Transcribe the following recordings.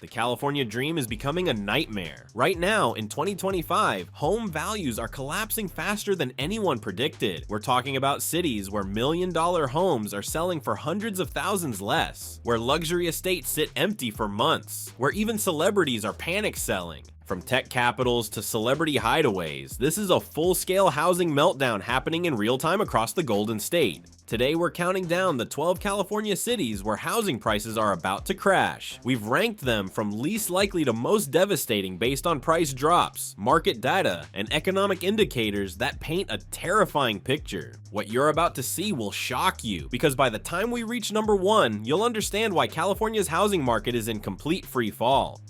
The California dream is becoming a nightmare. Right now, in 2025, home values are collapsing faster than anyone predicted. We're talking about cities where million-dollar homes are selling for hundreds of thousands less, where luxury estates sit empty for months, where even celebrities are panic selling. From tech capitals to celebrity hideaways, this is a full-scale housing meltdown happening in real time across the Golden State. Today, we're counting down the 12 California cities where housing prices are about to crash. We've ranked them from least likely to most devastating based on price drops, market data, and economic indicators that paint a terrifying picture. What you're about to see will shock you, because by the time we reach number 1, you'll understand why California's housing market is in complete free fall.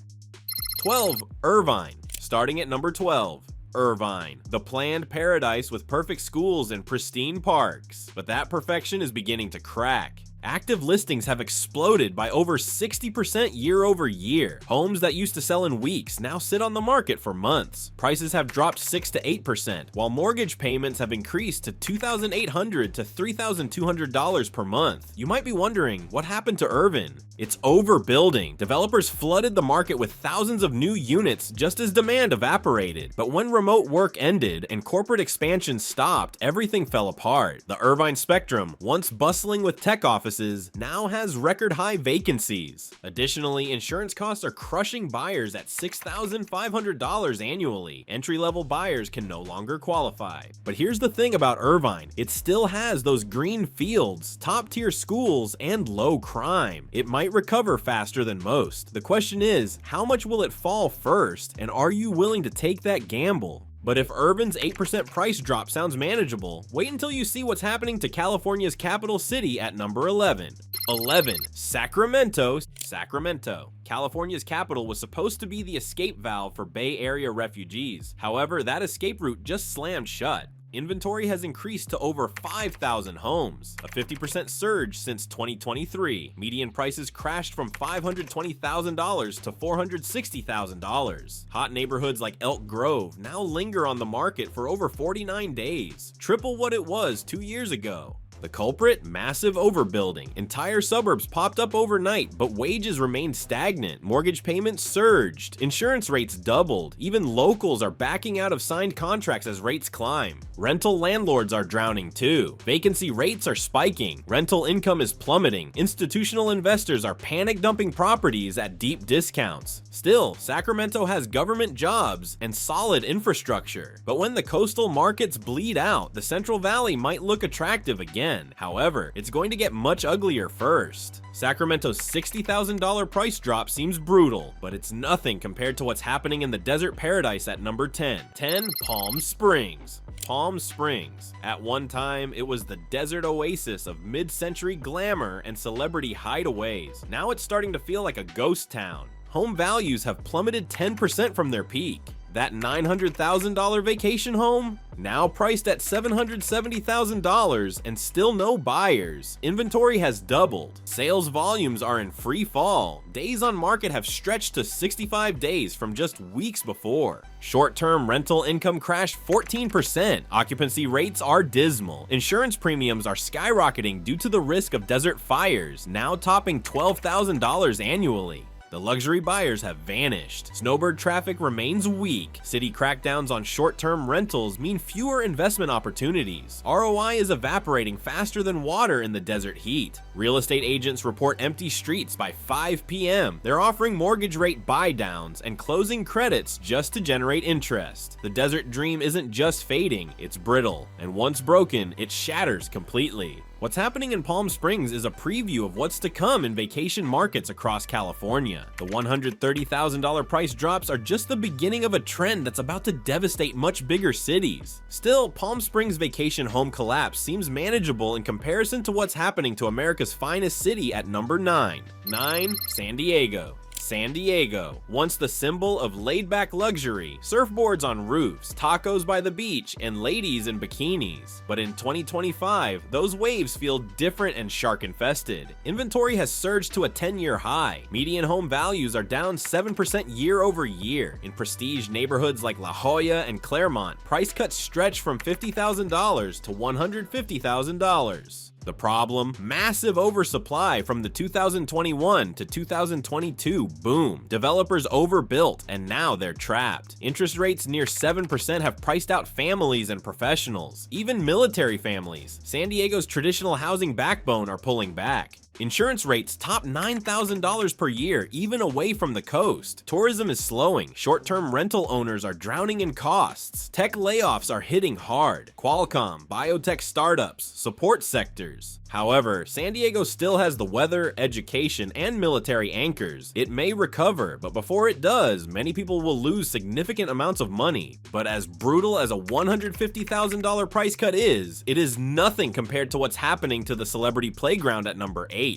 12. Irvine. Starting at number 12. Irvine, the planned paradise with perfect schools and pristine parks. But that perfection is beginning to crack. Active listings have exploded by over 60% year over year. Homes that used to sell in weeks now sit on the market for months. Prices have dropped 6 to 8%, while mortgage payments have increased to $2,800 to $3,200 per month. You might be wondering, what happened to Irvine? It's overbuilding. Developers flooded the market with thousands of new units just as demand evaporated. But when remote work ended and corporate expansion stopped, everything fell apart. The Irvine Spectrum, once bustling with tech offices, now has record high vacancies. Additionally, insurance costs are crushing buyers at $6,500 annually. Entry-level buyers can no longer qualify. But here's the thing about Irvine, it still has those green fields, top-tier schools, and low crime. It might recover faster than most. The question is, how much will it fall first, and are you willing to take that gamble? But if Irvine's 8% price drop sounds manageable, wait until you see what's happening to California's capital city at number 11. 11. Sacramento. Sacramento. California's capital was supposed to be the escape valve for Bay Area refugees. However, that escape route just slammed shut. Inventory has increased to over 5,000 homes, a 50% surge since 2023. Median prices crashed from $520,000 to $460,000. Hot neighborhoods like Elk Grove now linger on the market for over 49 days, triple what it was 2 years ago. The culprit? Massive overbuilding. Entire suburbs popped up overnight, but wages remained stagnant. Mortgage payments surged. Insurance rates doubled. Even locals are backing out of signed contracts as rates climb. Rental landlords are drowning too. Vacancy rates are spiking. Rental income is plummeting. Institutional investors are panic dumping properties at deep discounts. Still, Sacramento has government jobs and solid infrastructure. But when the coastal markets bleed out, the Central Valley might look attractive again. However, it's going to get much uglier first. Sacramento's $60,000 price drop seems brutal, but it's nothing compared to what's happening in the desert paradise at number 10. 10. Palm Springs. Palm Springs. At one time, it was the desert oasis of mid-century glamour and celebrity hideaways. Now it's starting to feel like a ghost town. Home values have plummeted 10% from their peak. That $900,000 vacation home? Now priced at $770,000 and still no buyers. Inventory has doubled. Sales volumes are in free fall. Days on market have stretched to 65 days from just weeks before. Short-term rental income crashed 14%. Occupancy rates are dismal. Insurance premiums are skyrocketing due to the risk of desert fires, now topping $12,000 annually. The luxury buyers have vanished. Snowbird traffic remains weak. City crackdowns on short-term rentals mean fewer investment opportunities. ROI is evaporating faster than water in the desert heat. Real estate agents report empty streets by 5 p.m. They're offering mortgage rate buy-downs and closing credits just to generate interest. The desert dream isn't just fading, it's brittle. And once broken, it shatters completely. What's happening in Palm Springs is a preview of what's to come in vacation markets across California. The $130,000 price drops are just the beginning of a trend that's about to devastate much bigger cities. Still, Palm Springs' vacation home collapse seems manageable in comparison to what's happening to America's finest city at number 9. 9. San Diego. San Diego, once the symbol of laid-back luxury, surfboards on roofs, tacos by the beach, and ladies in bikinis. But in 2025, those waves feel different and shark-infested. Inventory has surged to a 10-year high. Median home values are down 7% year over year. In prestige neighborhoods like La Jolla and Claremont, price cuts stretch from $50,000 to $150,000. The problem? Massive oversupply from the 2021 to 2022 boom. Developers overbuilt and now they're trapped. Interest rates near 7% have priced out families and professionals, even military families. San Diego's traditional housing backbone are pulling back. Insurance rates top $9,000 per year, even away from the coast. Tourism is slowing. Short-term rental owners are drowning in costs. Tech layoffs are hitting hard. Qualcomm, biotech startups, support sectors. However, San Diego still has the weather, education, and military anchors. It may recover, but before it does, many people will lose significant amounts of money. But as brutal as a $150,000 price cut is, it is nothing compared to what's happening to the celebrity playground at number 8.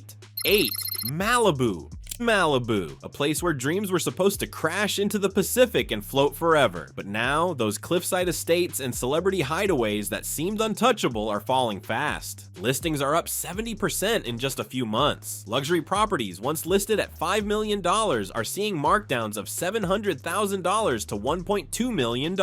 8. Malibu. Malibu, a place where dreams were supposed to crash into the Pacific and float forever. But now, those cliffside estates and celebrity hideaways that seemed untouchable are falling fast. Listings are up 70% in just a few months. Luxury properties once listed at $5 million are seeing markdowns of $700,000 to $1.2 million.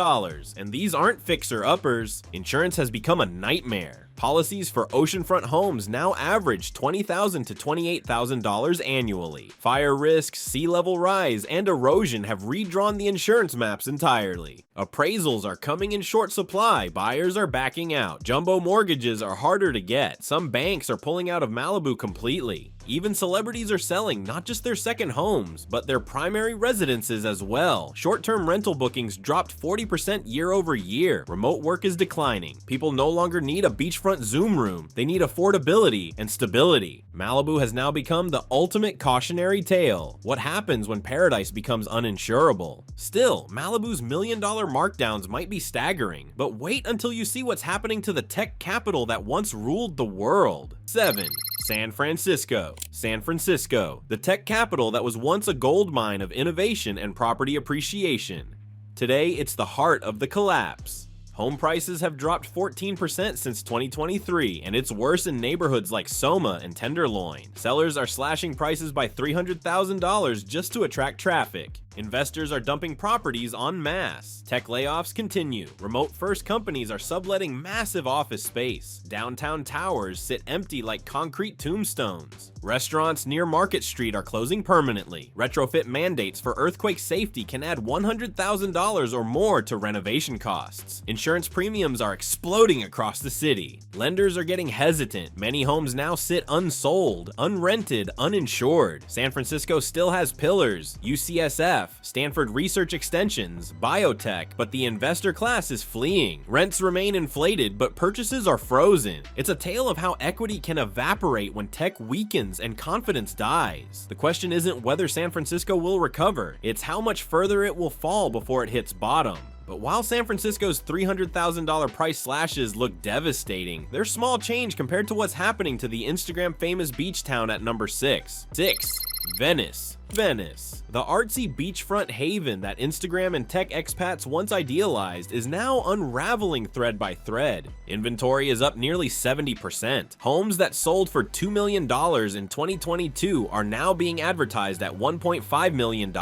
And these aren't fixer-uppers. Insurance has become a nightmare. Policies for oceanfront homes now average $20,000 to $28,000 annually. Fire risks, sea level rise, and erosion have redrawn the insurance maps entirely. Appraisals are coming in short supply, buyers are backing out. Jumbo mortgages are harder to get. Some banks are pulling out of Malibu completely. Even celebrities are selling not just their second homes, but their primary residences as well. Short-term rental bookings dropped 40% year over year. Remote work is declining. People no longer need a beachfront Zoom room. They need affordability and stability. Malibu has now become the ultimate cautionary tale. What happens when paradise becomes uninsurable? Still, Malibu's $1 million markdowns might be staggering, but wait until you see what's happening to the tech capital that once ruled the world. 7. San Francisco. San Francisco, the tech capital that was once a gold mine of innovation and property appreciation. Today, it's the heart of the collapse. Home prices have dropped 14% since 2023, and it's worse in neighborhoods like Soma and Tenderloin. Sellers are slashing prices by $300,000 just to attract traffic. Investors are dumping properties en masse. Tech layoffs continue. Remote-first companies are subletting massive office space. Downtown towers sit empty like concrete tombstones. Restaurants near Market Street are closing permanently. Retrofit mandates for earthquake safety can add $100,000 or more to renovation costs. Insurance premiums are exploding across the city. Lenders are getting hesitant. Many homes now sit unsold, unrented, uninsured. San Francisco still has pillars, UCSF, Stanford Research Extensions, biotech, but the investor class is fleeing. Rents remain inflated, but purchases are frozen. It's a tale of how equity can evaporate when tech weakens and confidence dies. The question isn't whether San Francisco will recover, it's how much further it will fall before it hits bottom. But while San Francisco's $300,000 price slashes look devastating, they're small change compared to what's happening to the Instagram famous beach town at number 6. 6. Venice. Venice. The artsy beachfront haven that Instagram and tech expats once idealized is now unraveling thread by thread. Inventory is up nearly 70%. Homes that sold for $2 million in 2022 are now being advertised at $1.5 million,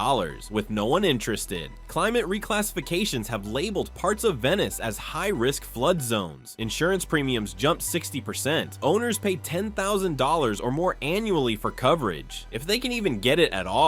with no one interested. Climate reclassifications have labeled parts of Venice as high-risk flood zones. Insurance premiums jumped 60%. Owners pay $10,000 or more annually for coverage, if they can even get it at all.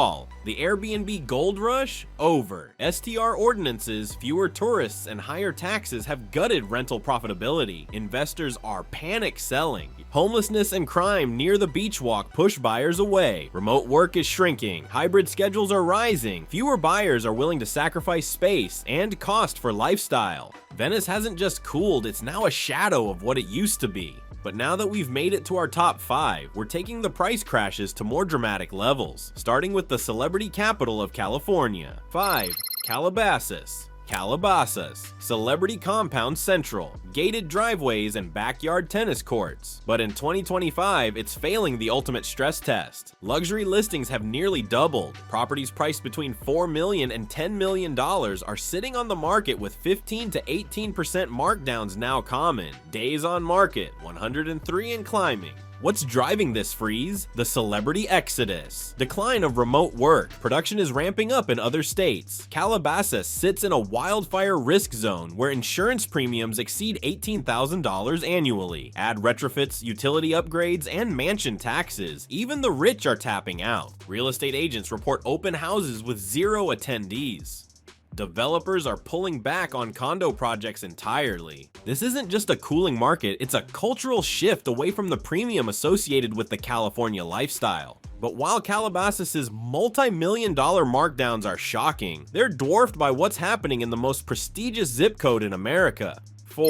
The Airbnb gold rush? Over. STR ordinances, fewer tourists, and higher taxes have gutted rental profitability. Investors are panic selling. Homelessness and crime near the beach walk push buyers away. Remote work is shrinking. Hybrid schedules are rising. Fewer buyers are willing to sacrifice space and cost for lifestyle. Venice hasn't just cooled, it's now a shadow of what it used to be. But now that we've made it to our top 5, we're taking the price crashes to more dramatic levels, starting with the celebrity capital of California. 5. Calabasas. Calabasas, celebrity compound central, gated driveways and backyard tennis courts. But in 2025, it's failing the ultimate stress test. Luxury listings have nearly doubled. Properties priced between $4 million and $10 million are sitting on the market with 15 to 18% markdowns now common. Days on market, 103 and climbing. What's driving this freeze? The celebrity exodus. Decline of remote work. Production is ramping up in other states. Calabasas sits in a wildfire risk zone where insurance premiums exceed $18,000 annually. Add retrofits, utility upgrades, and mansion taxes. Even the rich are tapping out. Real estate agents report open houses with 0 attendees. Developers are pulling back on condo projects entirely. This isn't just a cooling market, it's a cultural shift away from the premium associated with the California lifestyle. But while Calabasas' multi-million-dollar markdowns are shocking, they're dwarfed by what's happening in the most prestigious zip code in America. 4.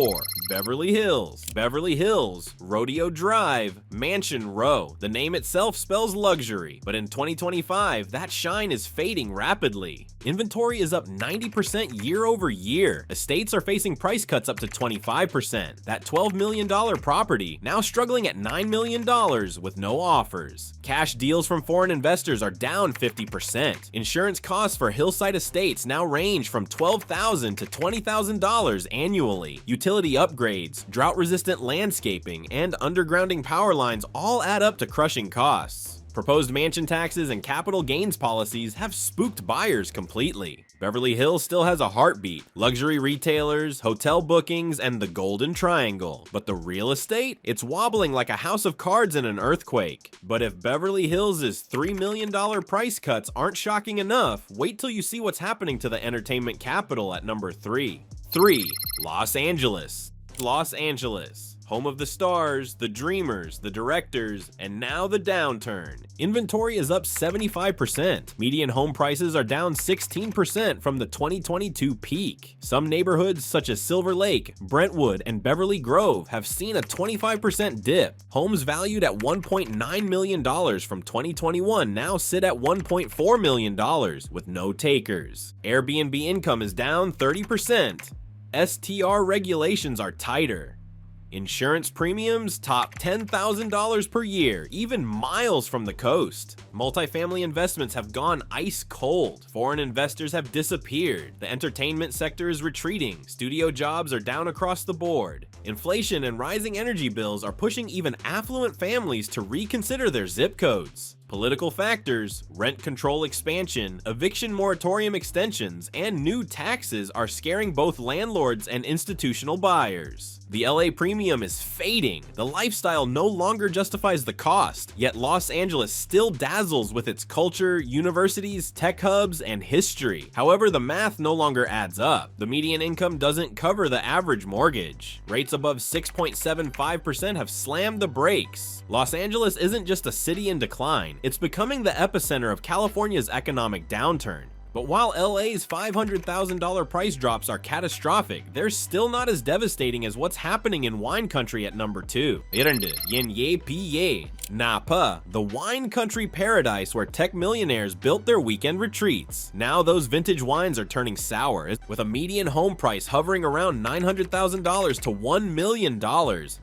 Beverly Hills. Beverly Hills, Rodeo Drive, Mansion Row. The name itself spells luxury, but in 2025, that shine is fading rapidly. Inventory is up 90% year over year. Estates are facing price cuts up to 25%. That $12 million property now struggling at $9 million with no offers. Cash deals from foreign investors are down 50%. Insurance costs for hillside estates now range from $12,000 to $20,000 annually. Utility upgrades, drought-resistant landscaping, and undergrounding power lines all add up to crushing costs. Proposed mansion taxes and capital gains policies have spooked buyers completely. Beverly Hills still has a heartbeat, luxury retailers, hotel bookings, and the Golden Triangle. But the real estate? It's wobbling like a house of cards in an earthquake. But if Beverly Hills' $3 million price cuts aren't shocking enough, wait till you see what's happening to the entertainment capital at number 3. 3. Los Angeles. Los Angeles. Home of the stars, the dreamers, the directors, and now the downturn. Inventory is up 75%. Median home prices are down 16% from the 2022 peak. Some neighborhoods such as Silver Lake, Brentwood, and Beverly Grove have seen a 25% dip. Homes valued at $1.9 million from 2021 now sit at $1.4 million with no takers. Airbnb income is down 30%. STR regulations are tighter. Insurance premiums top $10,000 per year, even miles from the coast. Multifamily investments have gone ice cold. Foreign investors have disappeared. The entertainment sector is retreating. Studio jobs are down across the board. Inflation and rising energy bills are pushing even affluent families to reconsider their zip codes. Political factors, rent control expansion, eviction moratorium extensions, and new taxes are scaring both landlords and institutional buyers. The LA premium is fading. The lifestyle no longer justifies the cost, yet Los Angeles still dazzles with its culture, universities, tech hubs, and history. However, the math no longer adds up. The median income doesn't cover the average mortgage. Rates above 6.75% have slammed the brakes. Los Angeles isn't just a city in decline, it's becoming the epicenter of California's economic downturn. But while LA's $500,000 price drops are catastrophic, they're still not as devastating as what's happening in wine country at number 2. Napa, the wine country paradise where tech millionaires built their weekend retreats. Now those vintage wines are turning sour, with a median home price hovering around $900,000 to $1 million.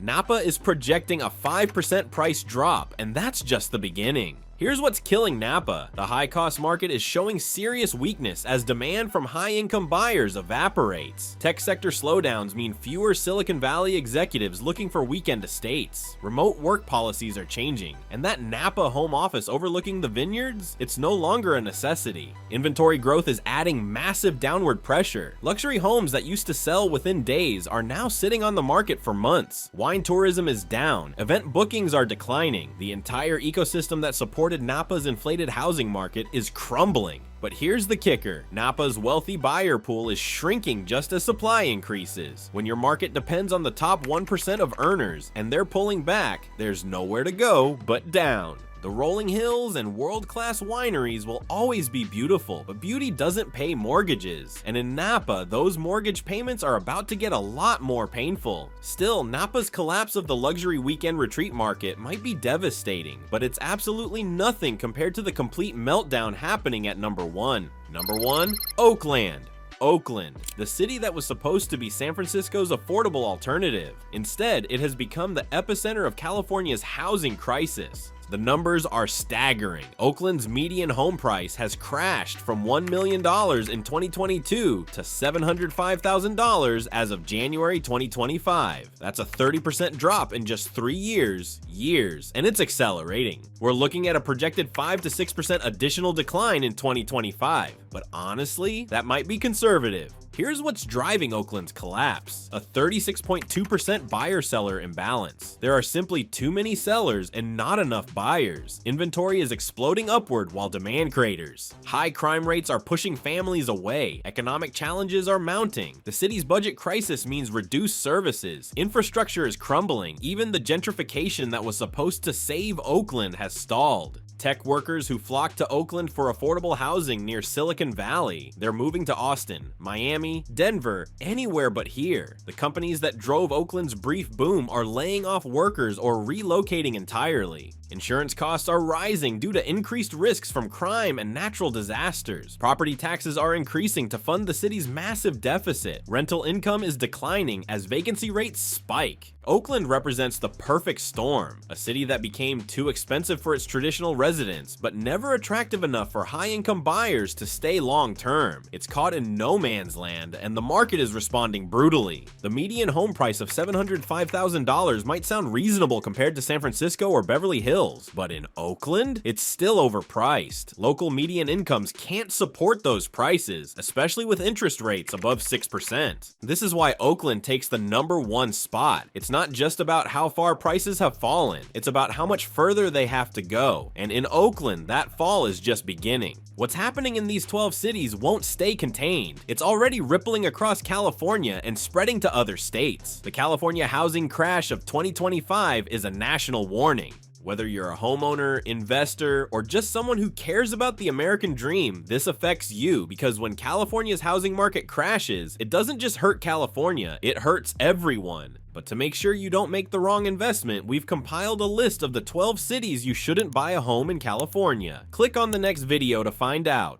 Napa is projecting a 5% price drop, and that's just the beginning. Here's what's killing Napa. The high-cost market is showing serious weakness as demand from high-income buyers evaporates. Tech sector slowdowns mean fewer Silicon Valley executives looking for weekend estates. Remote work policies are changing, and that Napa home office overlooking the vineyards? It's no longer a necessity. Inventory growth is adding massive downward pressure. Luxury homes that used to sell within days are now sitting on the market for months. Wine tourism is down. Event bookings are declining. The entire ecosystem that supports Napa's inflated housing market is crumbling. But here's the kicker, Napa's wealthy buyer pool is shrinking just as supply increases. When your market depends on the top 1% of earners and they're pulling back, there's nowhere to go but down. The rolling hills and world-class wineries will always be beautiful, but beauty doesn't pay mortgages. And in Napa, those mortgage payments are about to get a lot more painful. Still, Napa's collapse of the luxury weekend retreat market might be devastating, but it's absolutely nothing compared to the complete meltdown happening at number 1. Number 1, Oakland. Oakland, the city that was supposed to be San Francisco's affordable alternative. Instead, it has become the epicenter of California's housing crisis. The numbers are staggering. Oakland's median home price has crashed from $1 million in 2022 to $705,000 as of January 2025. That's a 30% drop in just 3 years, and it's accelerating. We're looking at a projected 5 to 6% additional decline in 2025, but honestly, that might be conservative. Here's what's driving Oakland's collapse: a 36.2% buyer-seller imbalance. There are simply too many sellers and not enough buyers. Inventory is exploding upward while demand craters. High crime rates are pushing families away. Economic challenges are mounting. The city's budget crisis means reduced services. Infrastructure is crumbling. Even the gentrification that was supposed to save Oakland has stalled. Tech workers who flock to Oakland for affordable housing near Silicon Valley. They're moving to Austin, Miami, Denver, anywhere but here. The companies that drove Oakland's brief boom are laying off workers or relocating entirely. Insurance costs are rising due to increased risks from crime and natural disasters. Property taxes are increasing to fund the city's massive deficit. Rental income is declining as vacancy rates spike. Oakland represents the perfect storm, a city that became too expensive for its traditional residents, but never attractive enough for high-income buyers to stay long-term. It's caught in no man's land, and the market is responding brutally. The median home price of $705,000 might sound reasonable compared to San Francisco or Beverly Hills, but in Oakland, it's still overpriced. Local median incomes can't support those prices, especially with interest rates above 6%. This is why Oakland takes the #1 spot. It's not just about how far prices have fallen, it's about how much further they have to go, and in Oakland, that fall is just beginning. What's happening in these 12 cities won't stay contained. It's already rippling across California and spreading to other states. The California housing crash of 2025 is a national warning. Whether you're a homeowner, investor, or just someone who cares about the American dream, this affects you, because when California's housing market crashes, it doesn't just hurt California, it hurts everyone. But to make sure you don't make the wrong investment, we've compiled a list of the 12 cities you shouldn't buy a home in California. Click on the next video to find out.